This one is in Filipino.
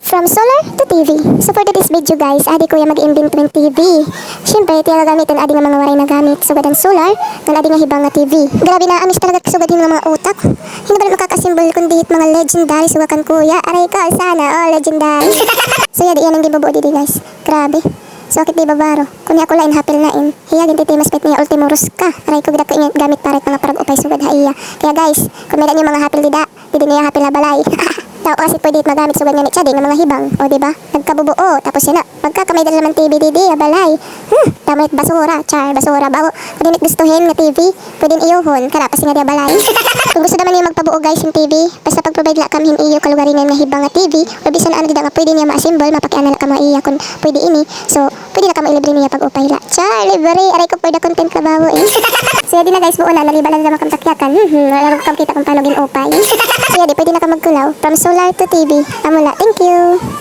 From solar to TV. So for today's video guys, adi kuya mag-invent ng TV. Siyempre, tiyaga gamitin adi nga mga waray na gamit. Sugad ang solar, ng adi nga hibang nga TV. Grabe na, amis talaga kasugad yung mga utak. Hindi ba makakasimbol kundi hit mga legendary sugakan kuya. Aray ko, sana, oh legendary. So yadi yan ang gibubuo dito guys. Grabe. So akit di babaro. Kunya ako lain hapil na in. Hiya ginti mas pet niya ultimo ruska. Aray ko gida ko ingat gamit paret mga parag upay sugad ha iya. Kaya guys, kung meron yung mga hapil dida, di niya hapil na balay. Tao kasi pwede magamit sugad nga siya din ng mga hibang. O diba? Nagkabubuo. Tapos yun na. Pagkakamay dala naman TV didi, balay. Tamit basura. Char, basura. Bago, kung dinit gustuhin nga TV, pwede iyuhon. Kara, kasi nga dia balay. Kung gusto naman yung magpabuo guys yung TV, basta pag-provide la kamhin iyo kalugaringan nga hibang nga TV, o bisan ano dida nga pwede niya ma-assemble, mapakiana na ka mga iya kung pwede ini. So, pwede na ka mailibre niya pag-upay la. Char, libre. Aray ko pwede content ka bawo eh. So, yadi na guys, buo na. Naliba lang naman kang takyakan. Laro ko kita kung paano ginupay. So, yadi, pwede na ka magkulaw. From solar to TV. Amula. Thank you.